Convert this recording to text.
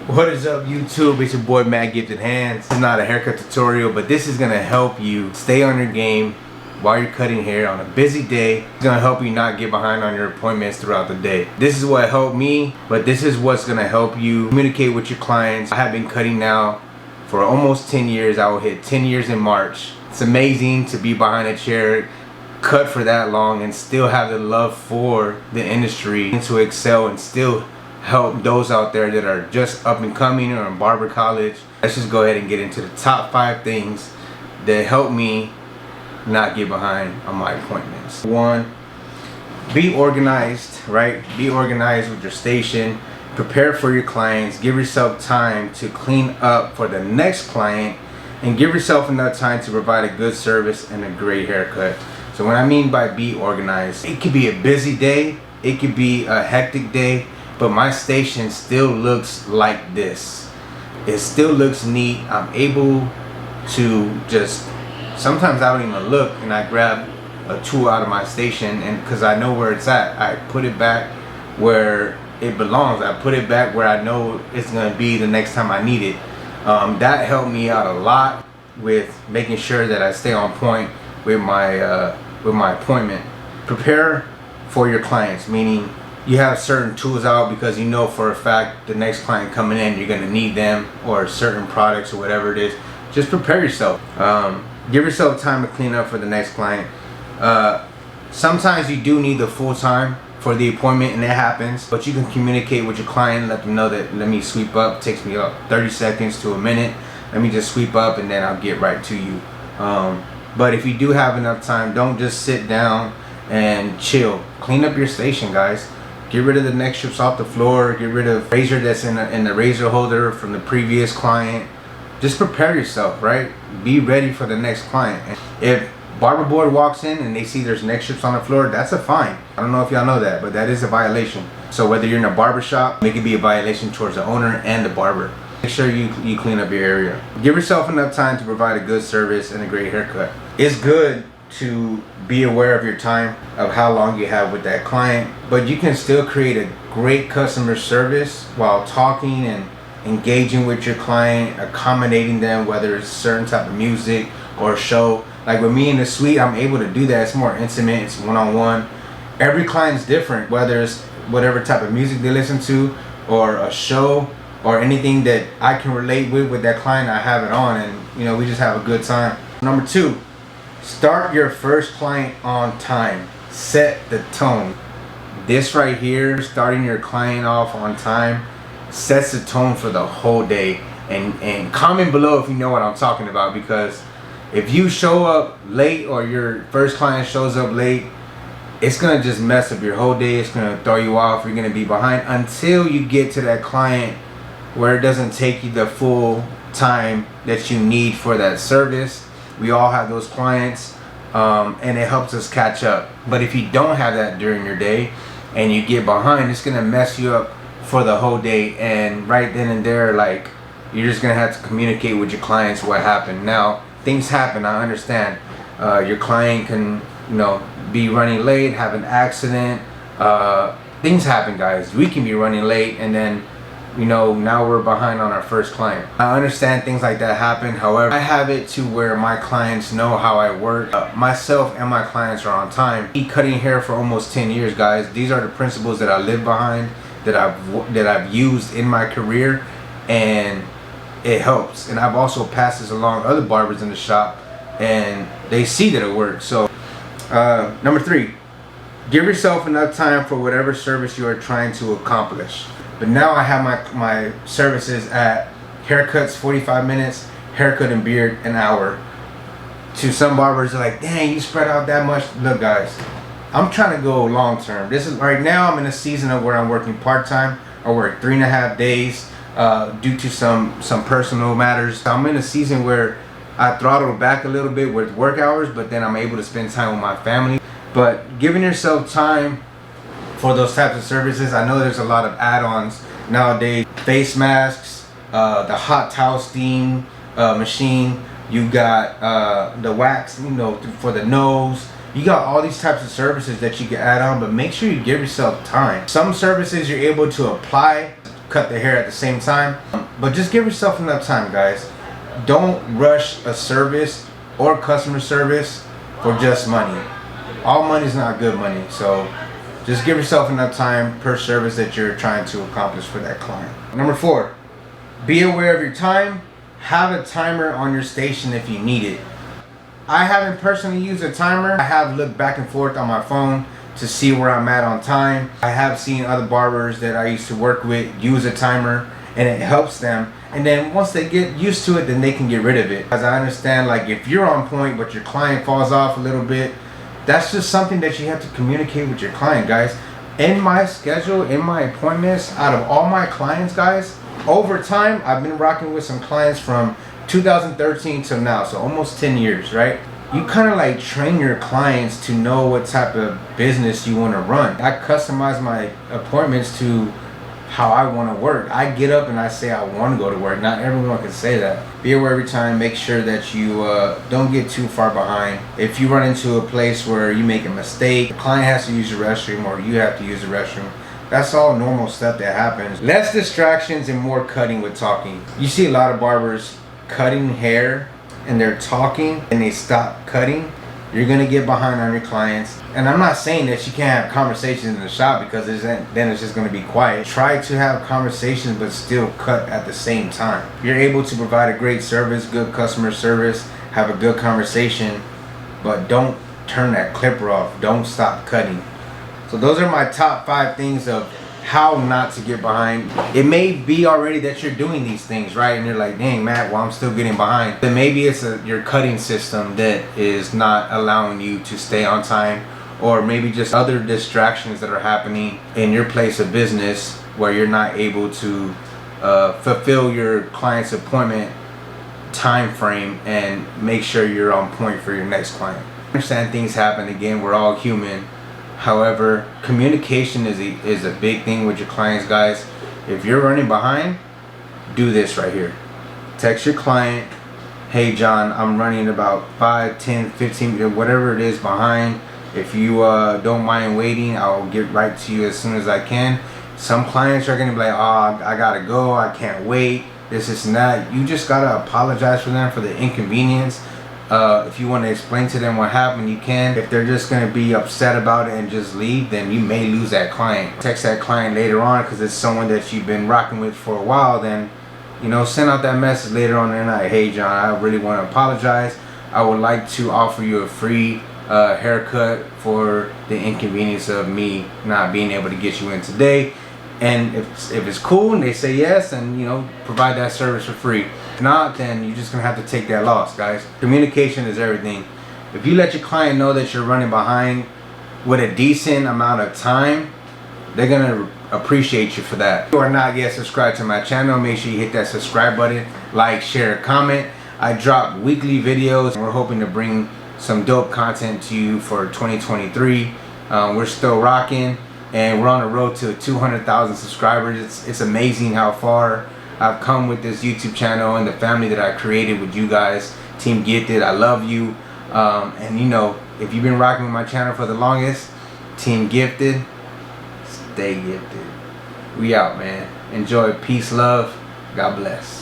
What is up, YouTube? It's your boy Matt Gifted Hands. This is not a haircut tutorial, but this is gonna help you stay on your game while you're cutting hair on a busy day. It's gonna help you not get behind on your appointments throughout the day. This is what helped me, but this is what's gonna help you communicate with your clients. I have been cutting now for almost 10 years. I will hit 10 years in March. It's amazing to be behind a chair, cut for that long, and still have the love for the industry and to excel and still help those out there that are just up and coming or in barber college. Let's just go ahead and get into the top 5 things that help me not get behind on my appointments. 1, be organized, right? Be organized with your station. Prepare for your clients. Give yourself time to clean up for the next client, and give yourself enough time to provide a good service and a great haircut. So what I mean by be organized, it could be a busy day, it could be a hectic day, but my station still looks like this. It still looks neat. I'm able to just, sometimes I don't even look and I grab a tool out of my station, and because I know where it's at, I put it back where it belongs. I put it back where I know it's gonna be the next time I need it. That helped me out a lot with making sure that I stay on point with my appointment. Prepare for your clients, meaning you have certain tools out because you know for a fact the next client coming in, you're gonna need them or certain products or whatever it is. Just prepare yourself. Give yourself time to clean up for the next client. Sometimes you do need the full time for the appointment, and it happens, but you can communicate with your client, let them know that, let me sweep up, it takes me up 30 seconds to a minute, let me just sweep up and then I'll get right to you. But if you do have enough time, don't just sit down and chill. Clean up your station, guys. Get rid of the neck strips off the floor, get rid of razor that's in the razor holder from the previous client. Just prepare yourself, right? Be ready for the next client. And if barber board walks in and they see there's neck strips on the floor, that's a fine. I don't know if y'all know that, but that is a violation. So whether you're in a barber shop, it could be a violation towards the owner and the barber. Make sure you clean up your area. Give yourself enough time to provide a good service and a great haircut. It's good to be aware of your time, of how long you have with that client, but you can still create a great customer service while talking and engaging with your client, accommodating them, whether it's a certain type of music or show. Like with me in the suite, I'm able to do that. It's more intimate, it's one-on-one. Every client's different, whether it's whatever type of music they listen to or a show or anything that I can relate with that client, I have it on, and we just have a good time. Number 2, start your first client on time. Set the tone. This right here, starting your client off on time, sets the tone for the whole day. And comment below if you know what I'm talking about, because if you show up late or your first client shows up late, it's gonna just mess up your whole day. It's gonna throw you off. You're gonna be behind until you get to that client where it doesn't take you the full time that you need for that service. We all have those clients, and it helps us catch up. But if you don't have that during your day and you get behind, it's gonna mess you up for the whole day. And right then and there, like, you're just gonna have to communicate with your clients what happened. Now, things happen, I understand. Your client can, be running late, have an accident. Things happen, guys. We can be running late, and then, now we're behind on our first client. I understand things like that happen. However, I have it to where my clients know how I work. Myself and my clients are on time. I've been cutting hair for almost 10 years, guys. These are the principles that I live behind, that I've used in my career, and it helps. And I've also passed this along other barbers in the shop, and they see that it works. So number 3, give yourself enough time for whatever service you are trying to accomplish. But now I have my services at haircuts 45 minutes, haircut and beard an hour. To some barbers, they're like, dang, you spread out that much. Look, guys, I'm trying to go long term. This is right now, I'm in a season of where I'm working part-time. I work 3.5 days due to some personal matters. I'm in a season where I throttle back a little bit with work hours, but then I'm able to spend time with my family. But giving yourself time for those types of services, I know there's a lot of add-ons nowadays. Face masks, the hot towel steam machine. You got the wax, for the nose. You got all these types of services that you can add on, but make sure you give yourself time. Some services you're able to apply cut the hair at the same time. But just give yourself enough time, guys. Don't rush a service or customer service for just money. All money is not good money, so just give yourself enough time per service that you're trying to accomplish for that client. Number 4, be aware of your time. Have a timer on your station if you need it. I haven't personally used a timer. I have looked back and forth on my phone to see where I'm at on time. I have seen other barbers that I used to work with use a timer, and it helps them. And then once they get used to it, then they can get rid of it. As I understand, like if you're on point but your client falls off a little bit, that's just something that you have to communicate with your client, guys. In my schedule, in my appointments, out of all my clients, guys, over time, I've been rocking with some clients from 2013 till now, so almost 10 years, right? You kind of like train your clients to know what type of business you want to run. I customize my appointments to how I want to work. I get up and I say I want to go to work. Not everyone can say that. Be aware every time. Make sure that you don't get too far behind. If you run into a place where you make a mistake, the client has to use the restroom or you have to use the restroom, that's all normal stuff that happens. Less distractions and more cutting with talking. You see a lot of barbers cutting hair and they're talking and they stop cutting. You're gonna get behind on your clients. And I'm not saying that you can't have conversations in the shop, because then it's just gonna be quiet. Try to have conversations but still cut at the same time. You're able to provide a great service, good customer service, have a good conversation, but don't turn that clipper off. Don't stop cutting. So those are my top 5 things of how not to get behind. It may be already that you're doing these things, right? And you're like, dang, Matt, well, I'm still getting behind. Then maybe it's your cutting system that is not allowing you to stay on time, or maybe just other distractions that are happening in your place of business where you're not able to fulfill your client's appointment time frame and make sure you're on point for your next client. I understand things happen. Again, we're all human. However, communication is a big thing with your clients, guys. If you're running behind, do this right here. Text your client, hey John, I'm running about 5, 10, 15, whatever it is behind. If you don't mind waiting, I'll get right to you as soon as I can. Some clients are gonna be like, oh, I gotta go, I can't wait, this and that. You just gotta apologize for them for the inconvenience. If you want to explain to them what happened, you can. If they're just going to be upset about it and just leave, then you may lose that client. Text that client later on, because it's someone that you've been rocking with for a while. Then, you know, send out that message later on in the night. Hey John, I really want to apologize. I would like to offer you a free haircut for the inconvenience of me not being able to get you in today. And if it's cool and they say yes, then, you know, provide that service for free. If not, then you're just gonna have to take that loss, guys. Communication is everything. If you let your client know that you're running behind with a decent amount of time, they're gonna appreciate you for that. If you are not yet subscribed to my channel, make sure you hit that subscribe button, like, share, comment. I drop weekly videos, and we're hoping to bring some dope content to you for 2023. We're still rocking, and we're on the road to 200,000 subscribers. It's amazing how far I've come with this YouTube channel and the family that I created with you guys. Team Gifted, I love you. And you know, if you've been rocking with my channel for the longest, Team Gifted, stay gifted. We out, man. Enjoy. Peace, love. God bless.